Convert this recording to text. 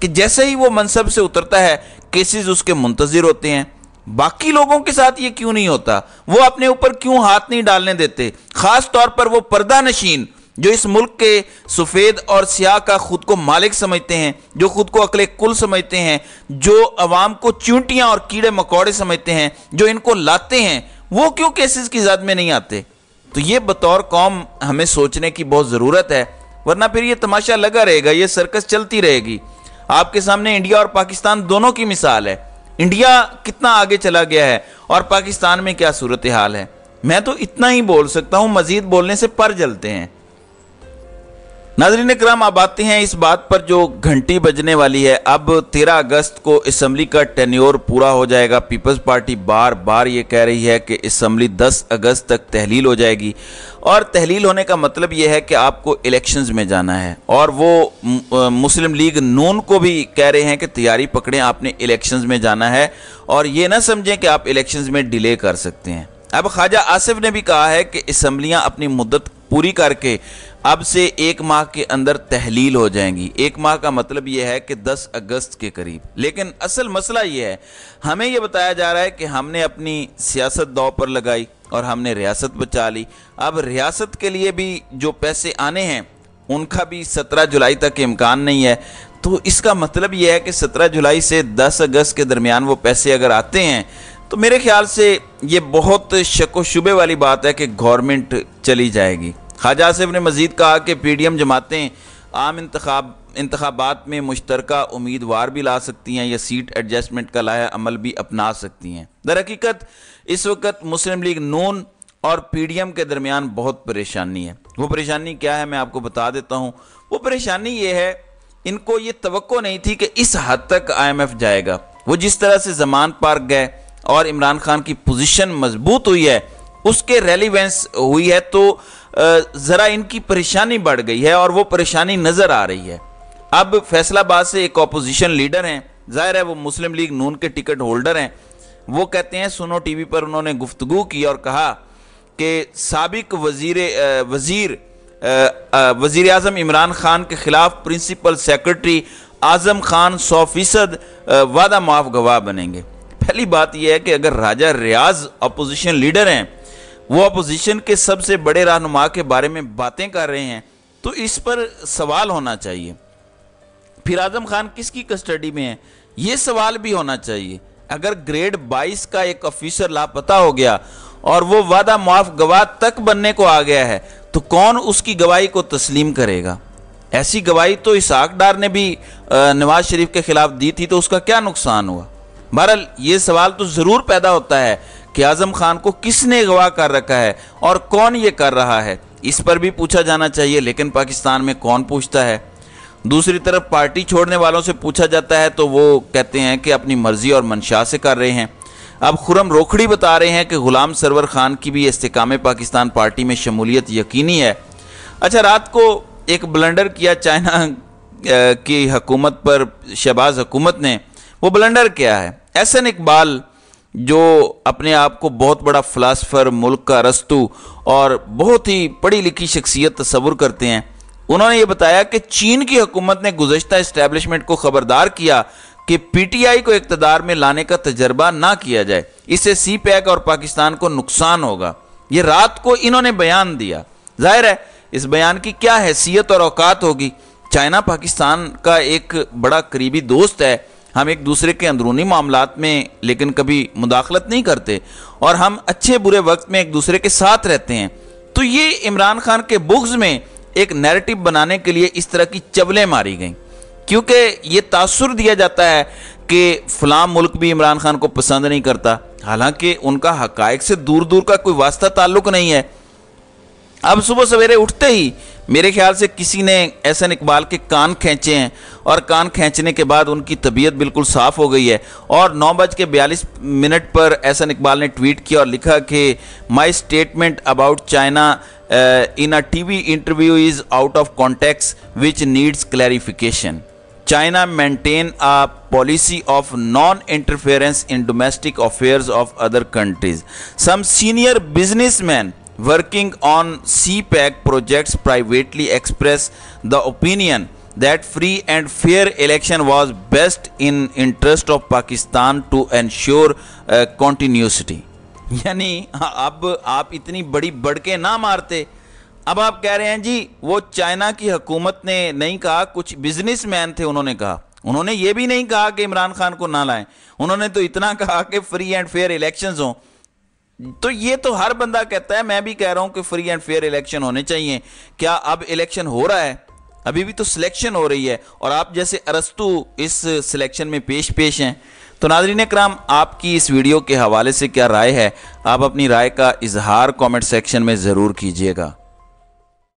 کہ جیسے ہی وہ منصب سے اترتا ہے کیسز اس کے منتظر ہوتے ہیں. باقی لوگوں کے ساتھ یہ کیوں نہیں ہوتا؟ وہ اپنے اوپر کیوں ہاتھ نہیں ڈالنے دیتے؟ خاص طور پر وہ پردہ نشین جو اس ملک کے سفید اور سیاہ کا خود کو مالک سمجھتے ہیں، جو خود کو عقل کل سمجھتے ہیں، جو عوام کو چونٹیاں اور کیڑے مکوڑے سمجھتے ہیں، جو ان کو لاتے ہیں، وہ کیوں کیسز کی زد میں نہیں آتے؟ تو یہ بطور قوم ہمیں سوچنے کی بہت ضرورت ہے، ورنہ پھر یہ تماشا لگا رہے گا، یہ سرکس چلتی رہے گی. آپ کے سامنے انڈیا اور پاکستان دونوں کی مثال ہے. انڈیا کتنا آگے چلا گیا ہے اور پاکستان میں کیا صورتحال ہے. میں تو اتنا ہی بول سکتا ہوں، مزید بولنے سے پر جلتے ہیں. ناظرین کرام، اب آتے ہیں اس بات پر جو گھنٹی بجنے والی ہے. اب 13 اگست کو اسمبلی کا ٹینیور پورا ہو جائے گا. پیپلز پارٹی بار بار یہ کہہ رہی ہے کہ اسمبلی 10 اگست تک تحلیل ہو جائے گی، اور تحلیل ہونے کا مطلب یہ ہے کہ آپ کو الیکشنز میں جانا ہے. اور وہ مسلم لیگ نون کو بھی کہہ رہے ہیں کہ تیاری پکڑیں، آپ نے الیکشنز میں جانا ہے، اور یہ نہ سمجھیں کہ آپ الیکشنز میں ڈیلے کر سکتے ہیں. اب خواجہ آصف نے بھی کہا ہے کہ اسمبلیاں اپنی مدت پوری کر کے اب سے 1 ماہ کے اندر تحلیل ہو جائیں گی. 1 ماہ کا مطلب یہ ہے کہ 10 اگست کے قریب. لیکن اصل مسئلہ یہ ہے، ہمیں یہ بتایا جا رہا ہے کہ ہم نے اپنی سیاست داؤ پر لگائی اور ہم نے ریاست بچا لی. اب ریاست کے لیے بھی جو پیسے آنے ہیں ان کا بھی 17 جولائی تک امکان نہیں ہے. تو اس کا مطلب یہ ہے کہ 17 جولائی سے 10 اگست کے درمیان وہ پیسے اگر آتے ہیں تو میرے خیال سے یہ بہت شک و شبے والی بات ہے کہ گورنمنٹ چلی جائے گی. خواجہ آصف نے مزید کہا کہ پی ڈی ایم جماعتیں عام انتخابات میں مشترکہ امیدوار بھی لا سکتی ہیں یا سیٹ ایڈجسٹمنٹ کا لایا عمل بھی اپنا سکتی ہیں. در حقیقت اس وقت مسلم لیگ نون اور پی ڈی ایم کے درمیان بہت پریشانی ہے. وہ پریشانی کیا ہے میں آپ کو بتا دیتا ہوں. وہ پریشانی یہ ہے، ان کو یہ توقع نہیں تھی کہ اس حد تک آئی ایم ایف جائے گا. وہ جس طرح سے زمان پارک گئے اور عمران خان کی پوزیشن مضبوط ہوئی ہے، اس کے ریلیونس ہوئی ہے، تو ذرا ان کی پریشانی بڑھ گئی ہے اور وہ پریشانی نظر آ رہی ہے. اب فیصل آباد سے ایک اپوزیشن لیڈر ہیں، ظاہر ہے وہ مسلم لیگ نون کے ٹکٹ ہولڈر ہیں. وہ کہتے ہیں، سنو ٹی وی پر انہوں نے گفتگو کی اور کہا کہ سابق وزیر اعظم عمران خان کے خلاف پرنسپل سیکرٹری اعظم خان 100% وعدہ معاف گواہ بنیں گے. پہلی بات یہ ہے کہ اگر راجہ ریاض اپوزیشن لیڈر ہیں، وہ اپوزیشن کے سب سے بڑے رہنما کے بارے میں باتیں کر رہے ہیں، تو اس پر سوال ہونا چاہیے. پھر اعظم خان کس کی کسٹڈی میں ہے، یہ سوال بھی ہونا چاہیے. اگر گریڈ 22 کا ایک آفیسر لاپتہ ہو گیا اور وہ وعدہ معاف گواہ تک بننے کو آ گیا ہے، تو کون اس کی گواہی کو تسلیم کرے گا؟ ایسی گواہی تو اسحاق ڈار نے بھی نواز شریف کے خلاف دی تھی، تو اس کا کیا نقصان ہوا؟ بہرحال یہ سوال تو ضرور پیدا ہوتا ہے کہ اعظم خان کو کس نے گواہ کر رکھا ہے اور کون یہ کر رہا ہے، اس پر بھی پوچھا جانا چاہیے. لیکن پاکستان میں کون پوچھتا ہے؟ دوسری طرف پارٹی چھوڑنے والوں سے پوچھا جاتا ہے تو وہ کہتے ہیں کہ اپنی مرضی اور منشا سے کر رہے ہیں. اب خرم روکھڑی بتا رہے ہیں کہ غلام سرور خان کی بھی استحکام پاکستان پارٹی میں شمولیت یقینی ہے. اچھا، رات کو ایک بلنڈر کیا چائنا کی حکومت پر شہباز حکومت نے. وہ بلنڈر کیا ہے؟ احسن اقبال جو اپنے آپ کو بہت بڑا فلاسفر، ملک کا ارسطو اور بہت ہی پڑھی لکھی شخصیت تصور کرتے ہیں، انہوں نے یہ بتایا کہ چین کی حکومت نے گزشتہ اسٹیبلشمنٹ کو خبردار کیا کہ پی ٹی آئی کو اقتدار میں لانے کا تجربہ نہ کیا جائے، اس سے سی پیک اور پاکستان کو نقصان ہوگا. یہ رات کو انہوں نے بیان دیا. ظاہر ہے اس بیان کی کیا حیثیت اور اوقات ہوگی. چائنا پاکستان کا ایک بڑا قریبی دوست ہے. ہم ایک دوسرے کے اندرونی معاملات میں لیکن کبھی مداخلت نہیں کرتے، اور ہم اچھے برے وقت میں ایک دوسرے کے ساتھ رہتے ہیں. تو یہ عمران خان کے بغض میں ایک نیریٹو بنانے کے لیے اس طرح کی چولیں ماری گئیں، کیونکہ یہ تاثر دیا جاتا ہے کہ فلاں ملک بھی عمران خان کو پسند نہیں کرتا، حالانکہ ان کا حقائق سے دور دور کا کوئی واسطہ تعلق نہیں ہے. اب صبح سویرے اٹھتے ہی میرے خیال سے کسی نے احسن اقبال کے کان کھینچے ہیں، اور کان کھینچنے کے بعد ان کی طبیعت بالکل صاف ہو گئی ہے. اور 9:42 پر احسن اقبال نے ٹویٹ کیا اور لکھا کہ my statement about China in a TV interview is out of context which needs clarification. China maintain a policy of non-interference in domestic affairs of other countries. Some senior businessmen working on CPEC projects privately express the opinion that free and fair election was best in interest of Pakistan to ensure continuity. یعنی اب آپ اتنی بڑی بڑکے نہ مارتے. اب آپ کہہ رہے ہیں جی وہ چائنا کی حکومت نے نہیں کہا, کچھ بزنس مین تھے انہوں نے کہا. انہوں نے یہ بھی نہیں کہا کہ عمران خان کو نہ لائیں, انہوں نے تو اتنا کہا کہ فری اینڈ فیئر الیکشنز ہوں. تو یہ تو ہر بندہ کہتا ہے, میں بھی کہہ رہا ہوں کہ فری اینڈ فیئر الیکشن ہونے چاہیے. کیا اب الیکشن ہو رہا ہے؟ ابھی بھی تو سلیکشن ہو رہی ہے, اور آپ جیسے ارسطو اس سلیکشن میں پیش ہیں. تو ناظرین اکرام, آپ کی اس ویڈیو کے حوالے سے کیا رائے ہے؟ آپ اپنی رائے کا اظہار کامنٹ سیکشن میں ضرور کیجیے گا.